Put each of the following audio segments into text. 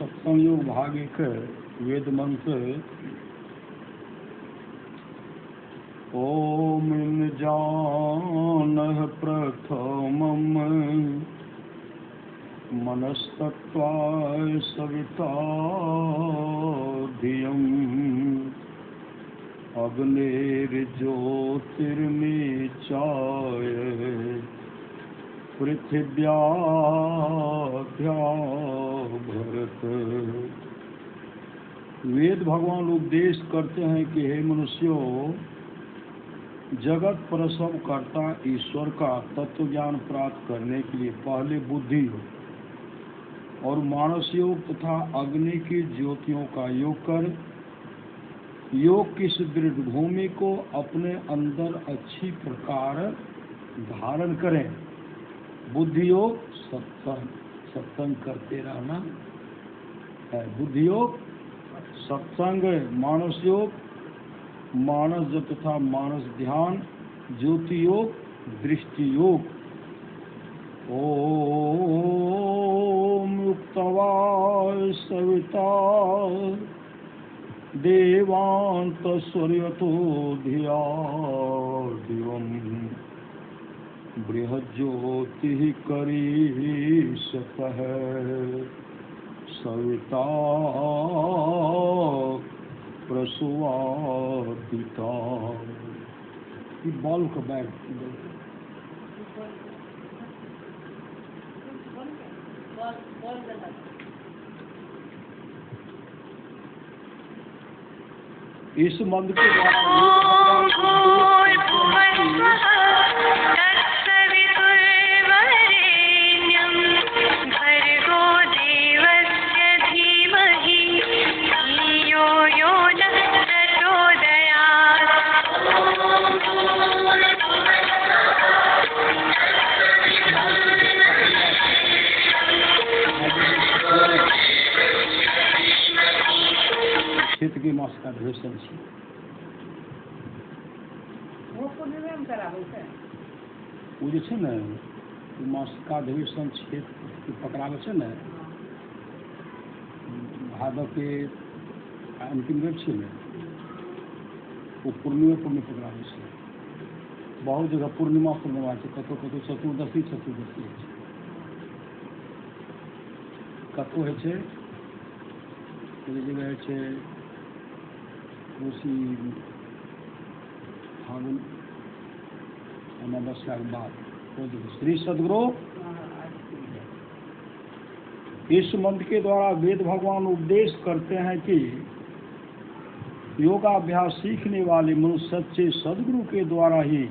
सत्संग योग भाग 1 वेद मंत्र ओम जानः प्रथमम् मनस्तत्त्वाय सविता धियम् अग्निर्ज्योतिर्निचाय पृथिव्याभ्या भरत। वेद भगवान उपदेश करते हैं कि हे मनुष्यों, जगत प्रसव करता ईश्वर का तत्व ज्ञान प्राप्त करने के लिए पहले बुद्धि और मानस योग तथा अग्नि की ज्योतियों का योग कर योग की दृढ़ भूमि को अपने अंदर अच्छी प्रकार धारण करें। बुद्धि योग सत्संग करते रहना है। बुद्धि योग सत्संग, मानस योग मानस जप तथा मानस ध्यान, ज्योति योग दृष्टि योग। ओम युक्तवाय सविता देवान्तस्वर्यतो धिया दिवम् बृहज्योतिः करीषतः सविता प्रसवादिता। ये बॉल का बैग इस मंत्र के द्वारा के मास का अधिवेशन છે। वो जे છે ને मास का अधिवेशन क्षेत्र पकड़ावे છે ને भादव के अंतिम रवि છે ને वो पूर्णिमा पकड़ावे છે। बहुत जगह पूर्णिमा છે, कतो चतुर्दशी है, कतो है जगह है उसी फागुन अमावस्या के बाद श्री सदगुरु। इस मंत्र के द्वारा वेद भगवान उपदेश करते हैं कि योगाभ्यास सीखने वाले मनुष्य सच्चे सदगुरु के द्वारा ही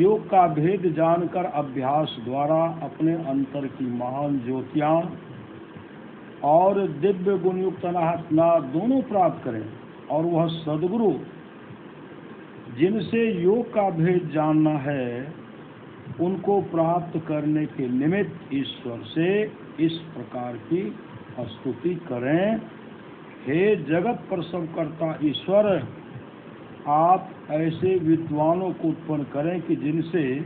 योग का भेद जानकर अभ्यास द्वारा अपने अंतर की महान ज्योतियां और दिव्य गुणयुक्त अनाहत दोनों प्राप्त करें। और वह सदगुरु जिनसे योग का भेद जानना है उनको प्राप्त करने के निमित्त ईश्वर से इस प्रकार की स्तुति करें। हे जगत प्रसव करता ईश्वर, आप ऐसे विद्वानों को उत्पन्न करें कि जिनसे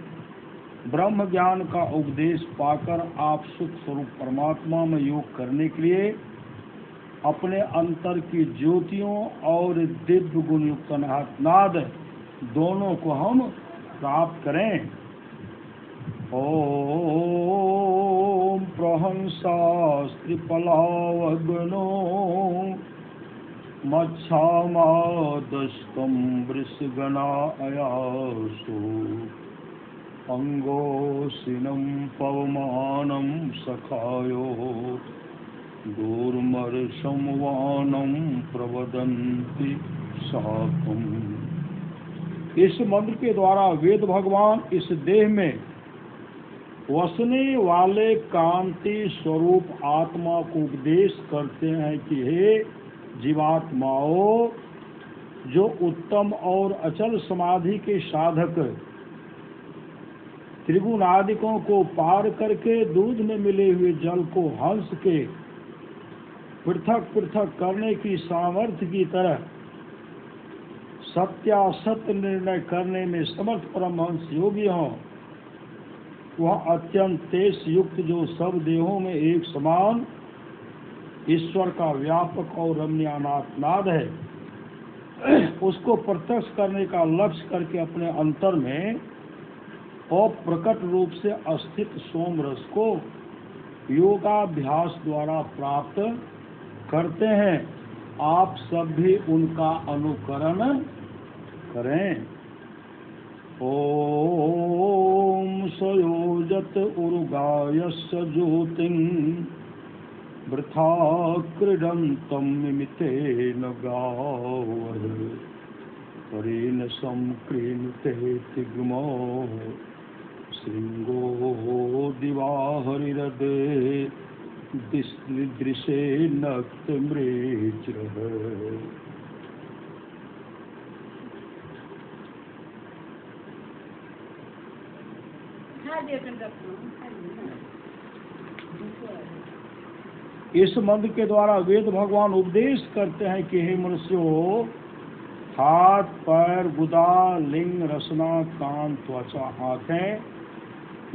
ब्रह्म ज्ञान का उपदेश पाकर आप सुख स्वरूप परमात्मा में योग करने के लिए अपने अंतर की ज्योतियों और दिव्य गुणयुक्त नाद दोनों को हम प्राप्त करें। ओम प्रहंसास्त्रिपलावग्नो मच्छामादस्तं वृषगणा अयासु अंगोसिनं पवमानं सखायो दूर्मर्षमवानं प्रवदन्ति शाकम्। इस मंत्र के द्वारा वेद भगवान इस देह में वसने वाले कांति स्वरूप आत्मा को उपदेश करते हैं कि हे जीवात्माओं, जो उत्तम और अचल समाधि के साधक त्रिगुणादिकों को पार करके दूध में मिले हुए जल को हंस के पृथक पृथक करने की सामर्थ्य की तरह सत्यासत्य निर्णय करने में समर्थ परमहंस योगी हों, वह अत्यंत तेज युक्त जो सब देहों में एक समान ईश्वर का व्यापक और रमणीयनाद है, उसको प्रत्यक्ष करने का लक्ष्य करके अपने अंतर में अप्रकट रूप से अस्तित्व सोम रस को योगाभ्यास द्वारा प्राप्त करते हैं। आप सब भी उनका अनुकरण करें। ओम सयोजत उर्गायस्य ज्योतिं वृथा क्रीडन्तं मिमितेन गावः परेण संक्रीणते तिग्मो श्रृंगो दिवाहरिरदे दृशे नक्तमृच्रः। इस मंत्र के द्वारा वेद भगवान उपदेश करते हैं कि हे मनुष्यों, हाथ, पैर, गुदा, लिंग, रसना, कान, त्वचा, आंखें,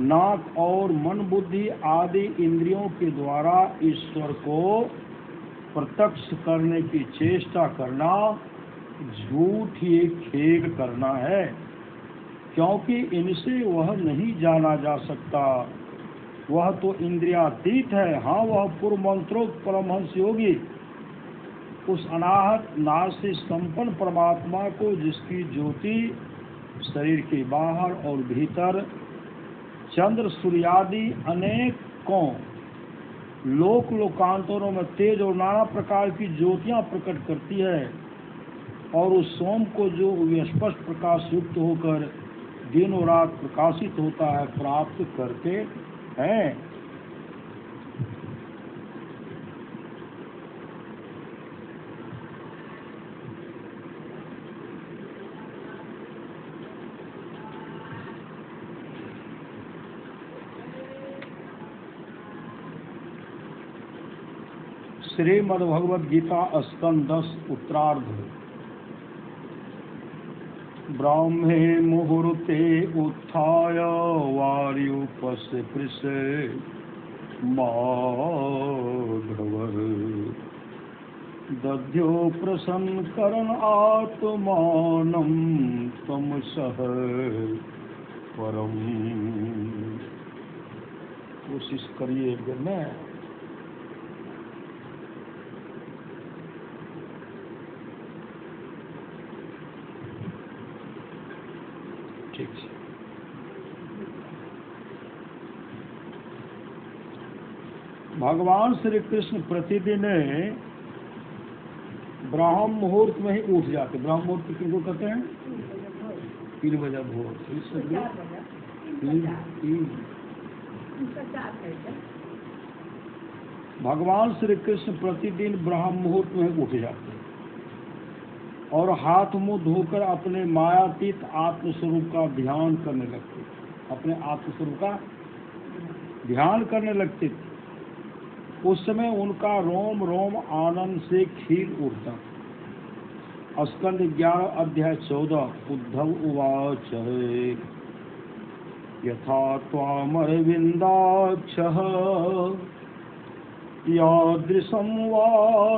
नाक और मन बुद्धि आदि इंद्रियों के द्वारा ईश्वर को प्रत्यक्ष करने की चेष्टा करना झूठी खेल करना है, क्योंकि इनसे वह नहीं जाना जा सकता। वह तो इंद्रियातीत है। हाँ, वह पूर्व मंत्रोक्त परमहंस योगी उस अनाहत नाश से संपन्न परमात्मा को, जिसकी ज्योति शरीर के बाहर और भीतर चंद्र सूर्यादि अनेकों लोक लोकांतरों में तेज और नाना प्रकार की ज्योतियां प्रकट करती है, और उस सोम को जो स्पष्ट प्रकाश युक्त होकर दिन और रात प्रकाशित होता है, प्राप्त करते हैं। श्रीमद्भगवद गीता स्कंद 10 उत्तरार्ध। ब्राह्मे मुहूर्ते उत्थाय वार्युपस्य पृषे माधवः दध्यो प्रसन्नकरन् आत्मानं तमसः परम। कोशिश करिए एक दिन में। भगवान श्री कृष्ण प्रतिदिन ब्राह्म मुहूर्त में ही उठ जाते। ब्राह्म मुहूर्त किनको कहते हैं? 3 बजे भोर। भगवान श्री कृष्ण प्रतिदिन ब्राह्म मुहूर्त में उठ जाते और हाथ मुंह धोकर अपने मायातीत आत्मस्वरूप का ध्यान करने लगते। अपने आत्मस्वरूप का ध्यान करने लगते थे। उस समय उनका रोम रोम आनंद से खील उठता। स्कंद 11 अध्याय 14। उद्धव उवाच यथा त्वामरविन्दाक्षः यादृशं वा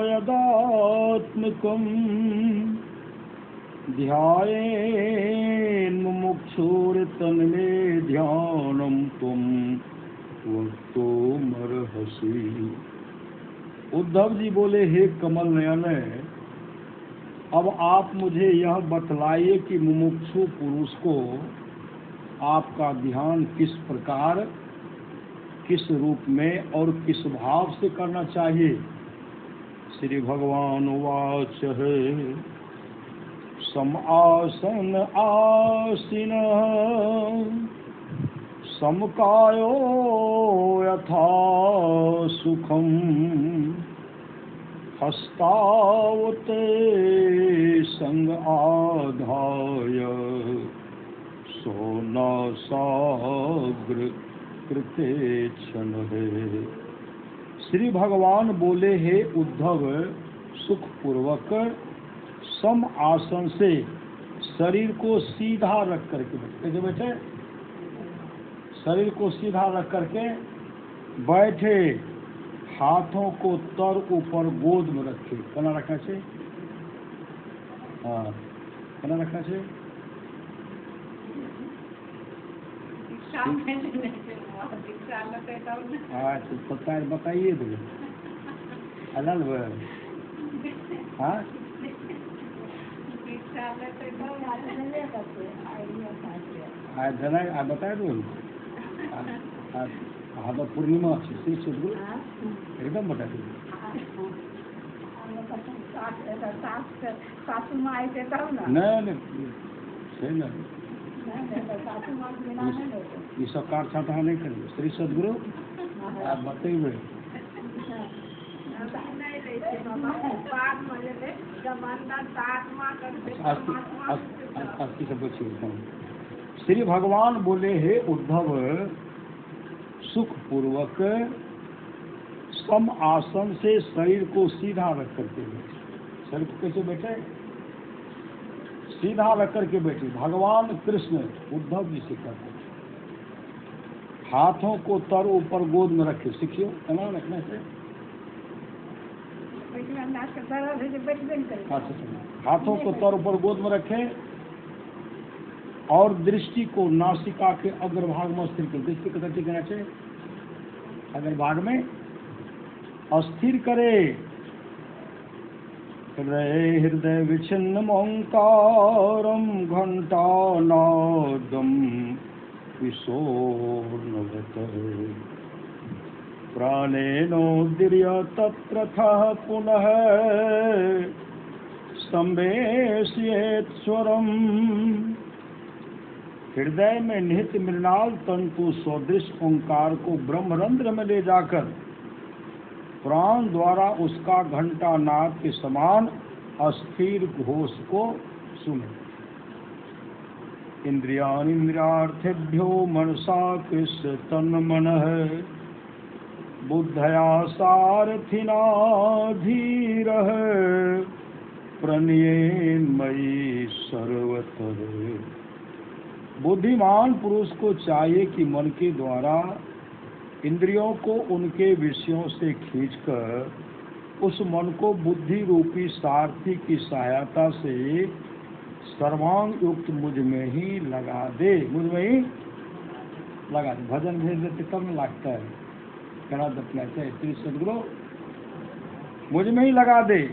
यदात्मकं ध्यायेन्मुमुक्षुर्तन्मे ध्यानं त्वं वक्तुमर्हसि। उद्धव जी बोले, हे कमल नयन, अब आप मुझे यह बतलाइए कि मुमुक्षु पुरुष को आपका ध्यान किस प्रकार, किस रूप में और किस भाव से करना चाहिए। श्री भगवान वाच सम आसन आसीन समकायो यथा सुखम हस्तावते संग आधाय सोनासाग्र कृते क्षण है। श्री भगवान बोले, हे उद्धव, सुख पूर्वक सम आसन से शरीर को सीधा रख करके बैठे। शरीर को सीधा रख करके बैठे, हाथों को तर ऊपर गोद में रखे। कना रखना चाहिए? हाँ, कना रखना चाहिए? अच्छा, पता है, बताइए तो अलग हाँ जना बताए तो हाँ तो पूर्णिमा श्री सदगुरु एकदम बता दो। नहीं सही ना, ये सब कार छाटा नहीं करेंगे। श्री सदगुरु आप बताइए श्री भगवान बोले, हे उद्धव, सुख पूर्वक सम आसन से शरीर को सीधा रख करके बैठे। शरीर को कैसे बैठे? सीधा रख करके बैठे। भगवान कृष्ण उद्धव जी से कहते, हाथों को तर ऊपर गोद में रखे। सीखियो कना रखने से। हाथों को तर ऊपर गोद में रखे और दृष्टि को नासिका के अग्रभाग में स्थिर कर। दृष्टि को ठीक करना चाहिए, अग्रभाग में अस्थिर करे। हृदय विच्छिन्न ओंकारम घंटानादम विशोर्णवत प्राणेनोदीर्य तत्रथः पुनः संवेशयेत् स्वरम। हृदय में निहित मृणाल तंतु सदृश ओंकार को ब्रह्मरंध्र में ले जाकर प्राण द्वारा उसका घंटा नाद के समान अस्थिर घोष को सुने। इंद्रियार्थेभ्यो मनसा कृष्ण तन्मनः बुद्धया सारथिना धीरः प्रणयेन्मयि सर्वतः। बुद्धिमान पुरुष को चाहिए कि मन के द्वारा इंद्रियों को उनके विषयों से खींचकर उस मन को बुद्धि रूपी सारथी की सहायता से सर्वांग युक्त मुझ में ही लगा दे। मुझ में ही लगा दे। भजन भेज देते कब में लगता है, कड़ा दपना चाहिए। श्री सदगुरु मुझ में ही लगा दे।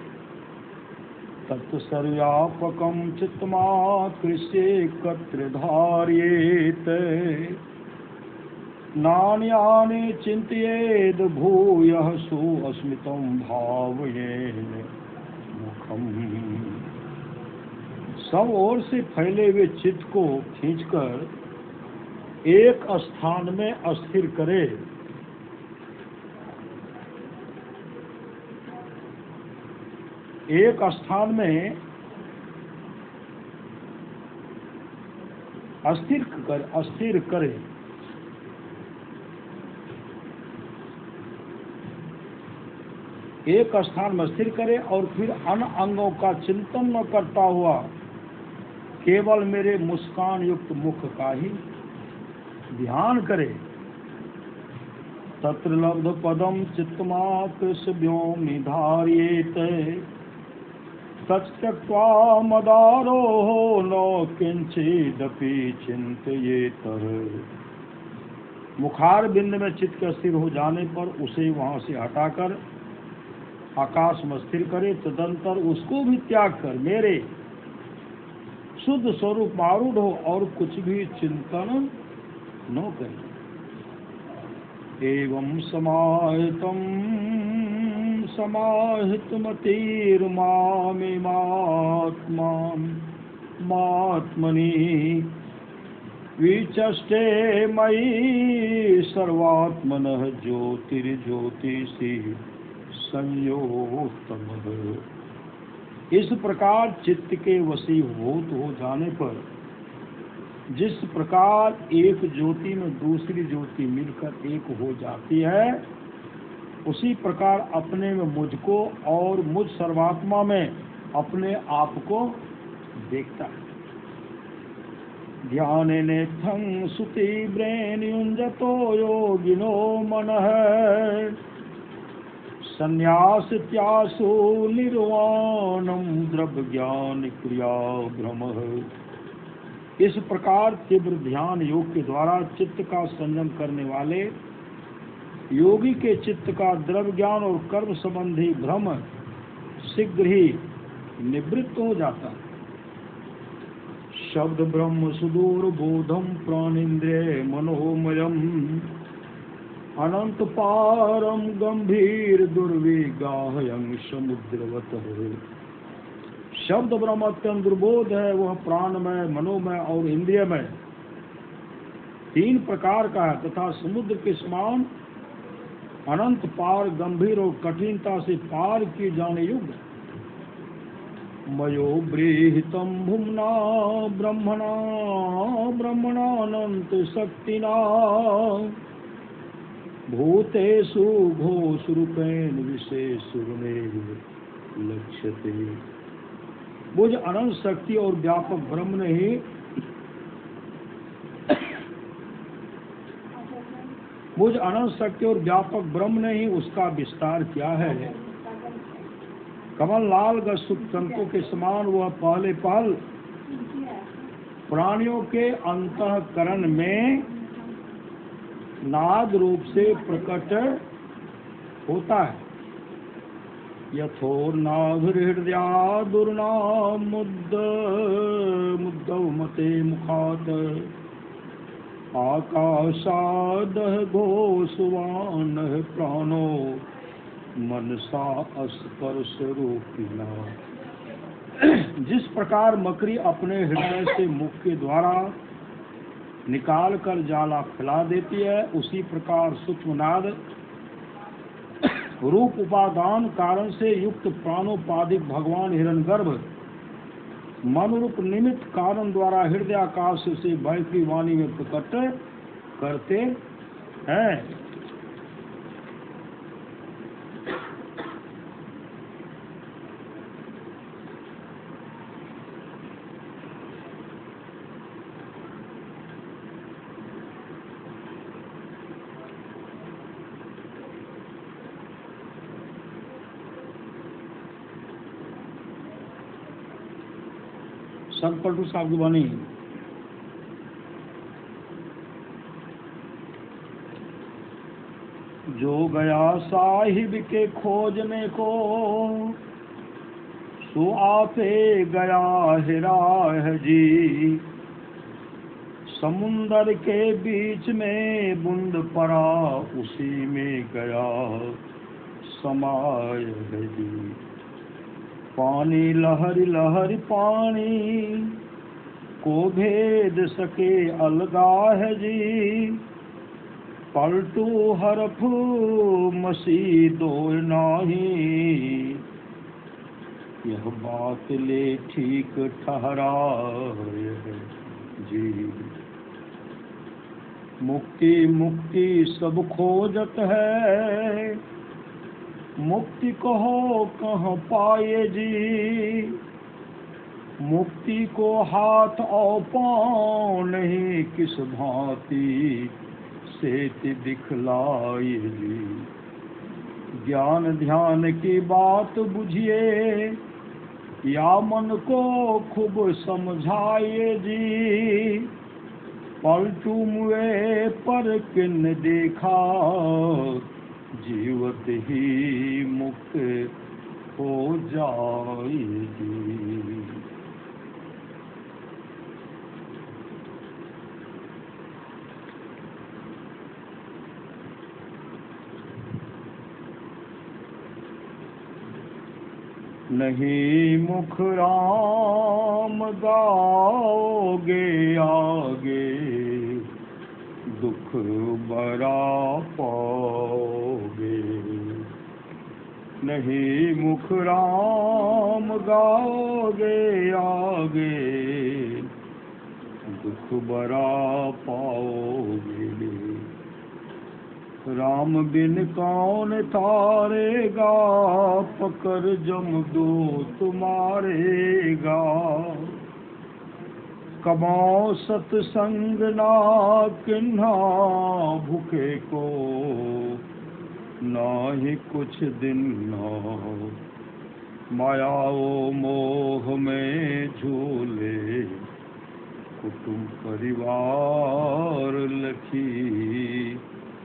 तत्व सर्व्यापकम चित्तमाकृष्येकत्र धारयेत नान्यानि चिन्तयेद् भूयः सुअस्मितं भावयेन मुखम। सब ओर से फैले हुए चित्त को खींचकर एक स्थान में अस्थिर करे। एक स्थान में अस्थिर करे। एक स्थान में स्थिर करे और फिर अन्य अंगों का चिंतन न करता हुआ केवल मेरे मुस्कान युक्त मुख का ही ध्यान करे। तत्र लब्ध पदम चित्तमात्र व्योम निधार्येत तच्त्यक्त्वा मदारोहो न किंचिदपि चिंतयेत। मुखार बिंद में चित्त के स्थिर हो जाने पर उसे वहां से हटाकर आकाश में स्थिर करे। तदंतर उसको भी त्याग कर मेरे शुद्ध स्वरूप आरूढ़ हो और कुछ भी चिंतन न करे। एवं समाहितमतिर्मात्मनि विचष्टे मयि सर्वात्मनः ज्योतिर्ज्योतिषि संयोगतमः। इस प्रकार चित्त के वशीभूत हो जाने पर जिस प्रकार एक ज्योति में दूसरी ज्योति मिलकर एक हो जाती है, उसी प्रकार अपने में मुझको और मुझ सर्वात्मा में अपने आप को देखता है। ध्यानेनेत्थं सुतीव्रेण युञ्जतो योगिनो मनः संन्यास त्यासो निर्वाणम द्रव्य ज्ञान क्रिया भ्रम। इस प्रकार तीव्र ध्यान योग के द्वारा चित्त का संयम करने वाले योगी के चित्त का द्रव्य ज्ञान और कर्म संबंधी भ्रम शीघ्र ही निवृत्त हो जाता है। शब्द ब्रह्म सुदूर बोधम प्राणेन्द्रिय मनोमयम अनंत पारम गंभीर दुर्विगाहयं समुद्रवत। शब्द ब्रह्म अत्यंत दुर्बोध है, वह प्राणमय, मनोमय और इंद्रियमय 3 प्रकार का है तथा समुद्र के समान अनंत पार, गंभीर और कठिनता से पार किए जाने योग्य। मयो बृहितं भुम्ना ब्रह्मणा ब्रह्मणानंत शक्तिना भूतेषु घोषरूपेण विशेषुर्मेव लक्ष्यते। मुझ अनंत शक्ति और व्यापक ब्रह्म ने ही मुझ अनंत शक्ति और व्यापक ब्रह्म ने ही उसका विस्तार किया है। कमल लाल गसुक तंतु के समान वह पहले पहल प्राणियों के अंतःकरण में नाद रूप से प्रकट होता है। यथोर्नाभिहृदया दुर्नाम मुद्दमते मुखात आकाशादः घोषवानः प्राणो मनसा स्पर्श रूपिणा। जिस प्रकार मकड़ी अपने हृदय से मुख के द्वारा निकाल कर जाला फैला देती है, उसी प्रकार सूक्ष्मनाद रूप उपादान कारण से युक्त प्राणोपाधिक भगवान हिरण्यगर्भ मन रूप निमित्त कारण द्वारा हृदय आकाश से बैठी वाणी में प्रकट करते हैं। संकल्प शब्द बनी। जो गया साहिब के खोजने को सो आपे गया है जी। समुंदर के बीच में बूंद पड़ा उसी में गया समाय है जी। पानी लहरी लहरी पानी को भेद सके अलगा है जी। पलटू हरफ मसी दो नाही यह बात ले ठीक ठहरा है जी। मुक्ति मुक्ति सब खोजत है मुक्ति कहो कहाँ पाए जी। मुक्ति को हाथ और पाँव नहीं किस भांति से दिखलाए जी। ज्ञान ध्यान की बात बुझिए या मन को खूब समझाए जी। पलटू मुए पर किन देखा जीवत ही मुक्त हो जाएगी। नहीं मुख राम गाओगे आगे दुख बरा पाओगे। नहीं मुख राम गाओगे आगे दुख बरा पाओगे। राम बिन कौन तारेगा पकड़ जमदो तुम्हारेगा। कमाओ सत्संग ना किन्हा भूखे को नाही कुछ दिन ना मायाओ मोह में झूले, कुटुंब परिवार लखी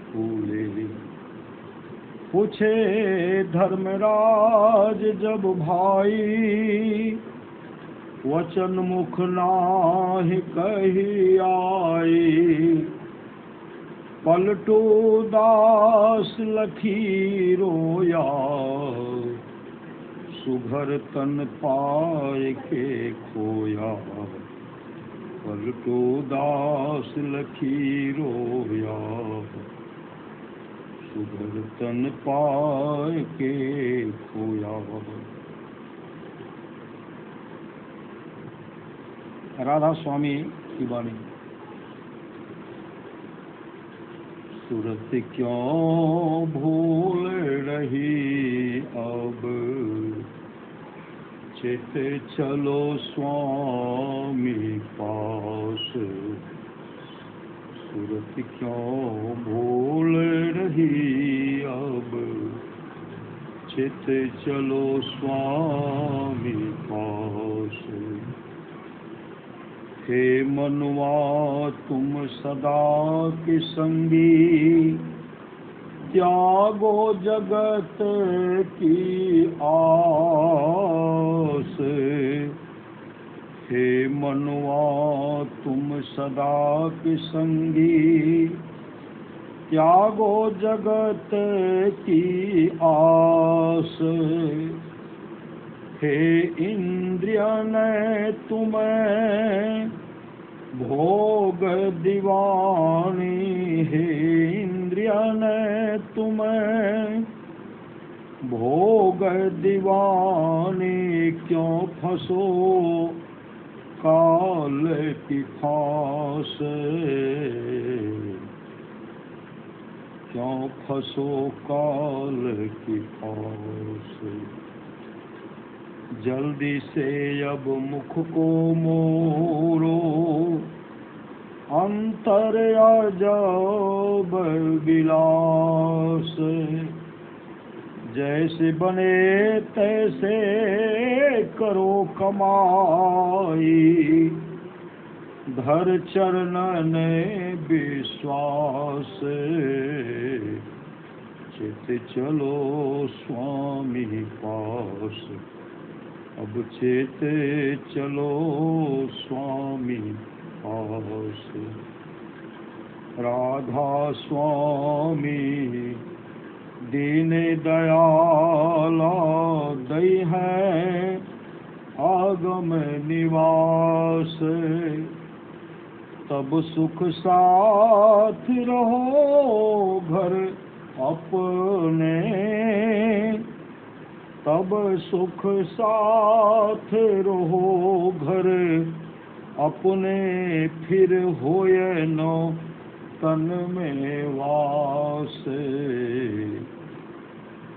फूले। पूछे धर्मराज जब भाई, वचन मुख नाहि कही आई। पलटू दास लखी रोया, सुघर तन पाए के खोया। पलटू दास लखी रोया, सुघर तन पाए के खोया। राधा स्वामी की वाणी। सूरत क्यों भूल रही अब, चित चलो स्वामी पास। सूरत क्यों भूल रही अब, चित चलो स्वामी पास। हे मनुआ तुम सदा के संगी, त्यागो जगत की आस। हे मनुआ तुम सदा के संगी, त्यागो जगत की आस। हे इंद्रिय ने तुम्हें भोग दीवानी, हे इंद्रिय ने तुम्हें भोग दीवानी। क्यों फंसो काल की फांस, क्यों फंसो काल की फांस। जल्दी से अब मुख को मोरो, अंतर अजब विलास। जैसे बने तैसे करो कमाई, धर चरणन विश्वास। चित चलो स्वामी पास, अब चित चलो स्वामी पास। राधा स्वामी दीन दयाला, दई है आगम निवास। तब सुख साथ रहो घर अपने, तब सुख साथ रहो घर अपने। फिर होए नो तन में वास,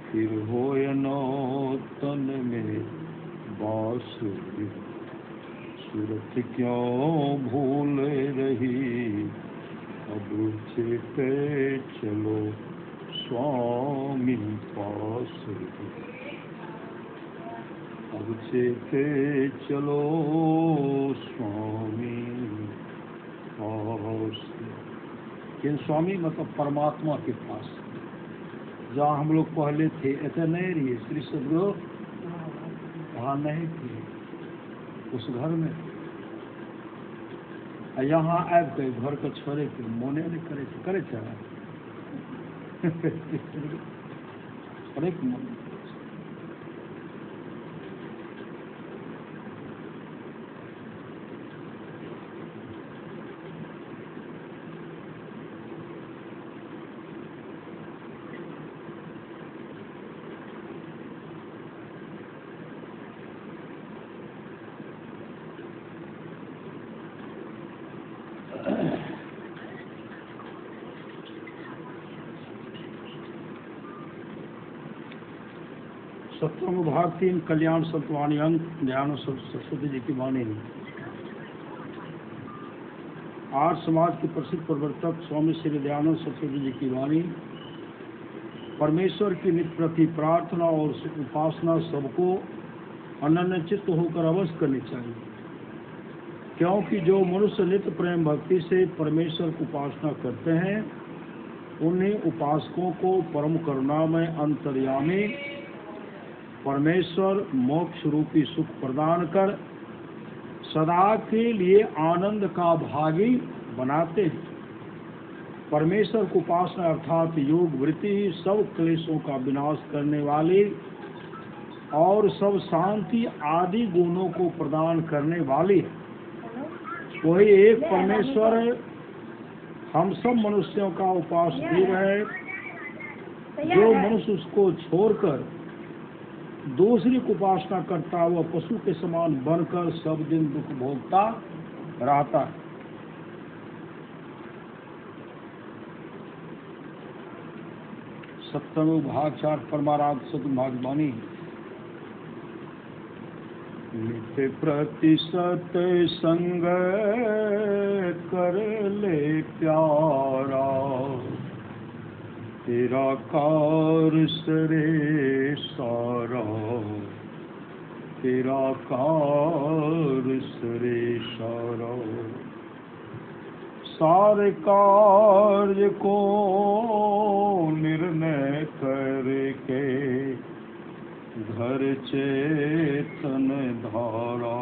फिर होए नो तन में वास। सूरत क्यों भूल रही अब, चेते चलो स्वामी पास। अब चेते चलो स्वामी पास। ये स्वामी मतलब परमात्मा के पास, जहाँ हम लोग पहले थे। ऐसा नहीं रही श्री सदगुरु वहाँ नहीं थे, उस घर में। यहाँ आबि के घर के छोड़े के मोने नहीं करे, करे छोड़े के मन। सप्तम भाग 3 कल्याण सतवाणी अंक दयानंद सरस्वती जी की वाणी। आर्य समाज के प्रसिद्ध प्रवर्तक स्वामी श्री दयानंद सरस्वती जी की वाणी। परमेश्वर की नित्य प्रति प्रार्थना और उपासना सबको अनन्य चित्त होकर अवश्य करनी चाहिए, क्योंकि जो मनुष्य नित्य प्रेम भक्ति से परमेश्वर की उपासना करते हैं उन्हीं उपासकों को परम करुणा में अंतर्यामी परमेश्वर मोक्ष रूपी सुख प्रदान कर सदा के लिए आनंद का भागी बनाते हैं। परमेश्वर की उपासना अर्थात योग वृत्ति सब क्लेशों का विनाश करने वाली और सब शांति आदि गुणों को प्रदान करने वाली है। वही एक परमेश्वर हम सब मनुष्यों का उपास्य देव है। जो मनुष्य उसको छोड़कर दूसरी की उपासना करता वह पशु के समान बनकर सब दिन दुख भोगता रहता है। सप्तम भाग 4 परमाराध सदभागवानी। नित्य प्रतिशत संग कर ले प्यारा, तेरा कार सरे सारा, तेरा कार सरे सारा। सारे कार्य को निर्णय करके घर चेतन धारा,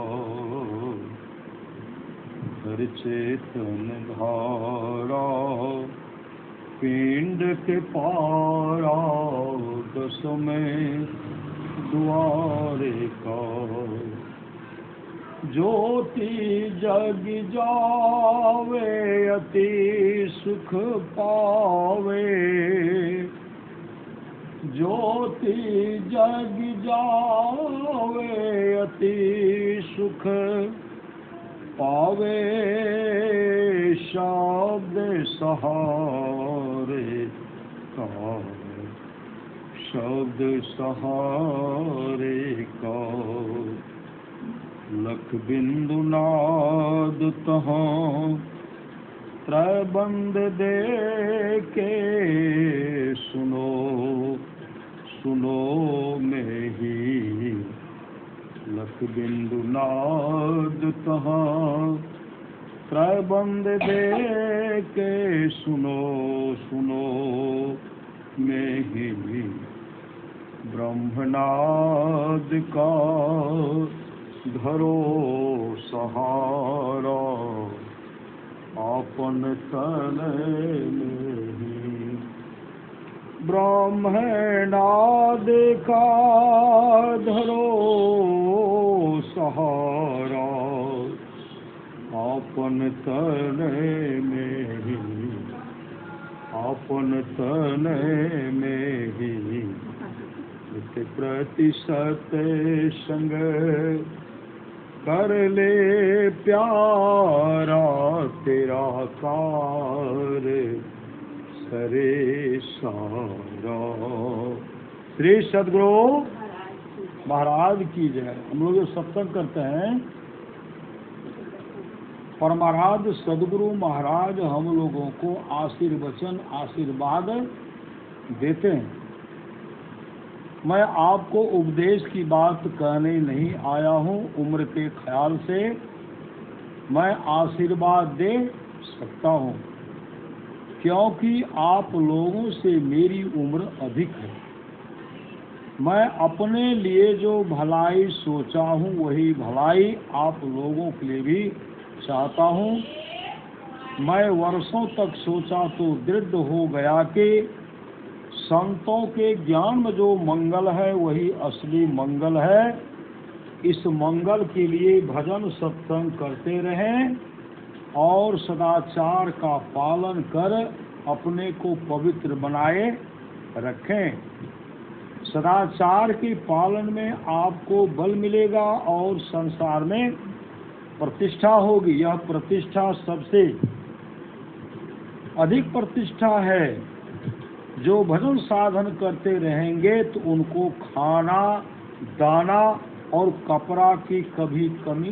घर चेतन धारा। पिंड के पारा दस में द्वारे का, ज्योति जग जावे अति सुख पावे, ज्योति जग जावे अति सुख पावे। शब्द सहारे का, शब्द सहारे का। लख बिंदु नाद तहाँ त्रैबंद दे के सुनो, सुनो में ही। लख बिंदु नाद तहाँ त्रैबंद दे के सुनो, सुनो में ही। ब्रह्मनाद का धरो सहारा, आपन तन में। ब्रह्मनाद का धरो सहारा, आपन तन में, आपन तन में ही। नित्य प्रतिशत संग कर ले प्यारा, तेरा कार सरे सारा। श्री सद्गुरु महाराज की जय। हम लोग जो सत्संग करते हैं परमाराध्य सद्गुरु महाराज हम लोगों को आशीर्वचन आशीर्वाद देते हैं। मैं आपको उपदेश की बात कहने नहीं आया हूँ, उम्र के ख्याल से मैं आशीर्वाद दे सकता हूँ, क्योंकि आप लोगों से मेरी उम्र अधिक है। मैं अपने लिए जो भलाई सोचा हूँ वही भलाई आप लोगों के लिए भी चाहता हूँ। मैं वर्षों तक सोचा तो दृढ़ हो गया कि संतों के ज्ञान में जो मंगल है वही असली मंगल है। इस मंगल के लिए भजन सत्संग करते रहें और सदाचार का पालन कर अपने को पवित्र बनाए रखें। सदाचार के पालन में आपको बल मिलेगा और संसार में प्रतिष्ठा होगी। यह प्रतिष्ठा सबसे अधिक प्रतिष्ठा है। जो भजन साधन करते रहेंगे तो उनको खाना दाना और कपड़ा की कभी कमी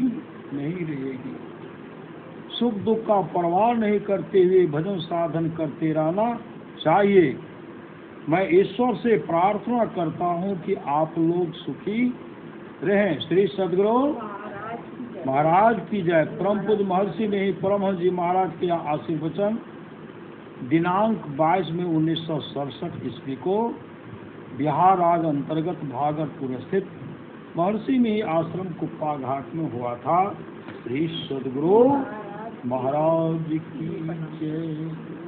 नहीं रहेगी। सुख दुख का परवाह नहीं करते हुए भजन साधन करते रहना चाहिए। मैं ईश्वर से प्रार्थना करता हूँ कि आप लोग सुखी रहें। श्री सदगुरु महाराज की जय। परम पूज्य महर्षि में ही परमहंस जी महाराज के आशीर्वचन दिनांक 22 में 1967 ईस्वी को बिहार राज्य अंतर्गत भागलपुर स्थित महर्षि में ही आश्रम कुप्पा घाट में हुआ था। श्री सदगुरु महाराज की जय।